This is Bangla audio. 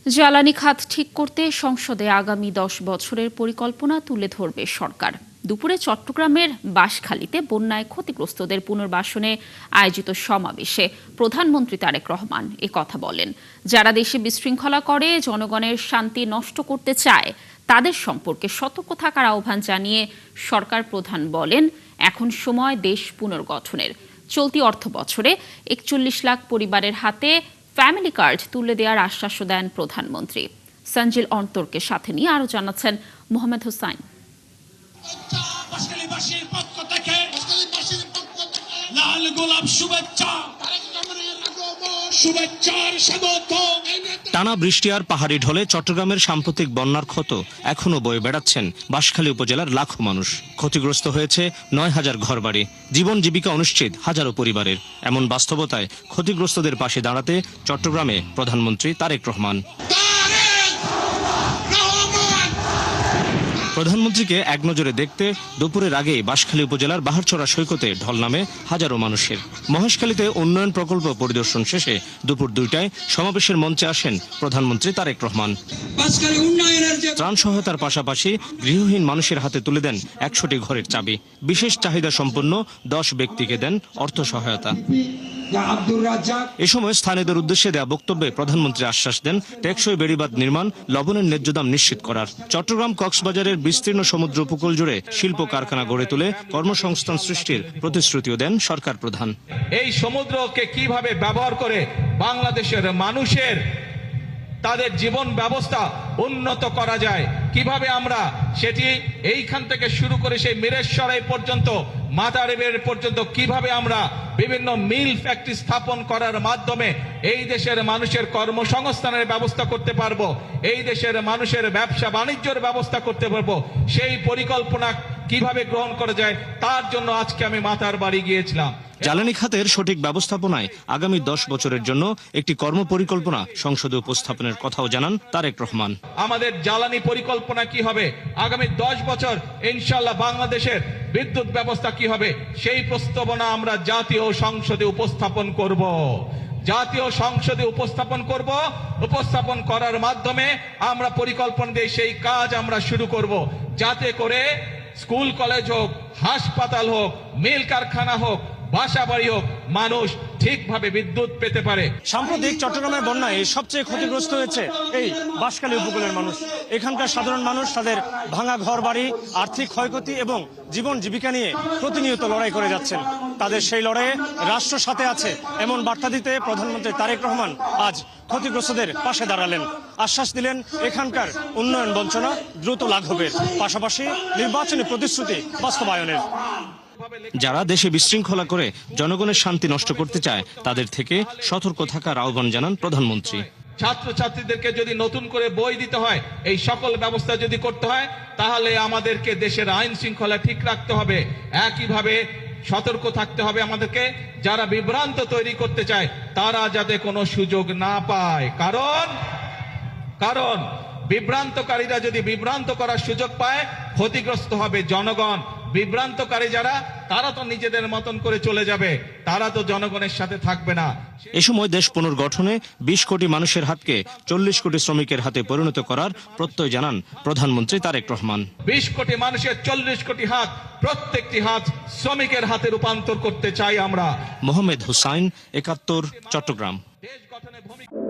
জ্বালানি খাত ঠিক করতে সংসদে আগামী 10 বছরের পরিকল্পনা তুলে ধরবে সরকার। দুপুরে চট্টগ্রামের বাঁশখালীতে বন্যায় ক্ষতিগ্রস্তদের পুনর্বাসনে আয়োজিত সমাবেশে প্রধানমন্ত্রী তারেক রহমান কথা বলেন। যারা দেশে বিশৃঙ্খলা করে, জনগণের শান্তি নষ্ট করতে চায়, তাদের সম্পর্কে সতর্ক থাকার আহ্বান জানিয়ে সরকার প্রধান বলেন, এখন সময় দেশ পুনর্গঠনের। চলতি অর্থ বছরে 41 লাখ পরিবারের হাতে ফ্যামিলি কার্ড তুলে দেওয়ার আশ্বাসও দেন প্রধানমন্ত্রী। সঞ্জিল অন্তরকে সাথে নিয়ে আরো জানাচ্ছেন মোহাম্মদ হোসাইন। টানা বৃষ্টি আর পাহাড়ি ঢলে চট্টগ্রামের সাম্প্রতিক বন্যার ক্ষত এখনো বয়ে বেড়াচ্ছেন বাঁশখালী উপজেলার লাখো মানুষ। ক্ষতিগ্রস্ত হয়েছে 9,000 ঘরবাড়ি, জীবন জীবিকা অনিশ্চিত হাজারো পরিবারের। এমন বাস্তবতায় ক্ষতিগ্রস্তদের পাশে দাঁড়াতে চট্টগ্রামে প্রধানমন্ত্রী তারেক রহমান। প্রধানমন্ত্রীকে এক নজরে দেখতে দুপুরের আগেই বাঁশখালী উপজেলার বাহারছড়া সৈকতে ঢল নামে হাজারো মানুষের। মহেশখালীতে উন্নয়ন প্রকল্প পরিদর্শন শেষে দুপুর 2টায় সমাবেশের মঞ্চে আসেন প্রধানমন্ত্রী তারেক রহমান। ত্রাণ সহায়তার পাশাপাশি গৃহহীন মানুষের হাতে তুলে দেন 100টি ঘরের চাবি। বিশেষ চাহিদা সম্পন্ন 10 ব্যক্তিকে দেন অর্থ সহায়তা। এ সময় স্থানীয়দের উদ্দেশ্যে দেয়া বক্তব্যে প্রধানমন্ত্রী আশ্বাস দেন টেকসই বেড়িবাঁধ নির্মাণ, লবণের ন্যায্য দাম নিশ্চিত করার। চট্টগ্রাম কক্সবাজারের বিস্তীর্ণ সমুদ্র উপকূল জুড়ে শিল্প কারখানা গড়ে তুলে কর্মসংস্থান সৃষ্টির প্রতিশ্রুতিও দেন সরকার প্রধান। এই সমুদ্রকে কিভাবে ব্যবহার করে বাংলাদেশের মানুষের তাদের জীবন ব্যবস্থা উন্নত করা যায়, কিভাবে আমরা সেটি এইখান থেকে শুরু করে সেই মিরেশ্বরাই পর্যন্ত, মাদারীপুর পর্যন্ত কিভাবে আমরা বিভিন্ন মিল ফ্যাক্টরি স্থাপন করার মাধ্যমে এই দেশের মানুষের কর্মসংস্থানের ব্যবস্থা করতে পারবো, এই দেশের মানুষের ব্যবসা বাণিজ্যের ব্যবস্থা করতে পারবো, সেই পরিকল্পনা কিভাবে গ্রহণ করা যায় তার জন্য আজকে আমি মাতার বাড়ি গিয়েছিলাম। জ্বালানি খাতের সঠিক ব্যবস্থাপনায় আগামী 10 বছরের জন্য একটি কর্মপরিকল্পনা সংসদে উপস্থাপনের কথাও জানান তারেক রহমান। আমাদের জ্বালানি পরিকল্পনা কি হবে, আগামী 10 বছর ইনশাআল্লাহ বাংলাদেশের বিদ্যুৎ ব্যবস্থা কি হবে, সেই প্রস্তাবনা আমরা জাতীয় সংসদে উপস্থাপন করব। জাতীয় সংসদে উপস্থাপন করার মাধ্যমে আমরা পরিকল্পনা দিয়ে সেই কাজ আমরা শুরু করব, যাতে করে স্কুল কলেজ হোক, হাসপাতাল হোক, মিল কারখানা হোক, বাসা বাড়ি হোক, মানুষ ঠিকভাবে বিদ্যুৎ পেতে পারে। সাম্প্রতিক চট্টগ্রামের বন্যায় সবচেয়ে ক্ষতিগ্রস্ত হয়েছে এই বাঁশখালী উপকূলের মানুষ। এখানকার সাধারণ মানুষ তাদের ভাঙা ঘর বাড়ি, আর্থিক ক্ষয়ক্ষতি এবং জীবন জীবিকা নিয়ে প্রতিনিয়ত লড়াই করে যাচ্ছেন। তাদের সেই লড়াইয়ে রাষ্ট্র সাথে আছে এমন বার্তা দিতে প্রধানমন্ত্রী তারেক রহমান আজ ক্ষতিগ্রস্তদের পাশে দাঁড়ালেন। আশ্বাস দিলেন এখানকার উন্নয়ন বঞ্চনা দ্রুত লাঘবের, পাশাপাশি নির্বাচনী প্রতিশ্রুতি বাস্তবায়নের। যারা দেশে বিশৃঙ্খলা করে জনগণের শান্তি নষ্ট করতে চায়, তাদের থেকে সতর্ক থাকার আহ্বান জানান প্রধানমন্ত্রী। ছাত্রছাত্রীদেরকে যদি নতুন করে বই দিতে হয়, এই সকল ব্যবস্থা যদি করতে হয়, তাহলে আমাদেরকে দেশের আইন শৃঙ্খলা ঠিক রাখতে হবে। একইভাবে সতর্ক থাকতে হবে আমাদেরকে, যারা বিভ্রান্ত তৈরি করতে চায় তারা যাতে কোনো সুযোগ না পায়। কারণ বিভ্রান্তকারীরা যদি বিভ্রান্ত করার সুযোগ পায়, ক্ষতিগ্রস্ত হবে জনগণ। বিভ্রান্তকারী যারা, তারা তো নিজেদের মতন করে চলে যাবে, তারা তো জনগণের সাথে থাকবে না। এ সময় দেশ পুনর্গঠনে 20 কোটি মানুষের হাতকে 40 কোটি শ্রমিকের হাতে পরিণত করার প্রত্যয় জানান প্রধানমন্ত্রী তারেক রহমান। 20 কোটি মানুষের 40 কোটি হাত, প্রত্যেকটি হাত শ্রমিকের হাতে রূপান্তর করতে চাই আমরা। মোহাম্মদ হোসাইন, 71, চট্টগ্রাম। দেশ গঠনে ভূমিকা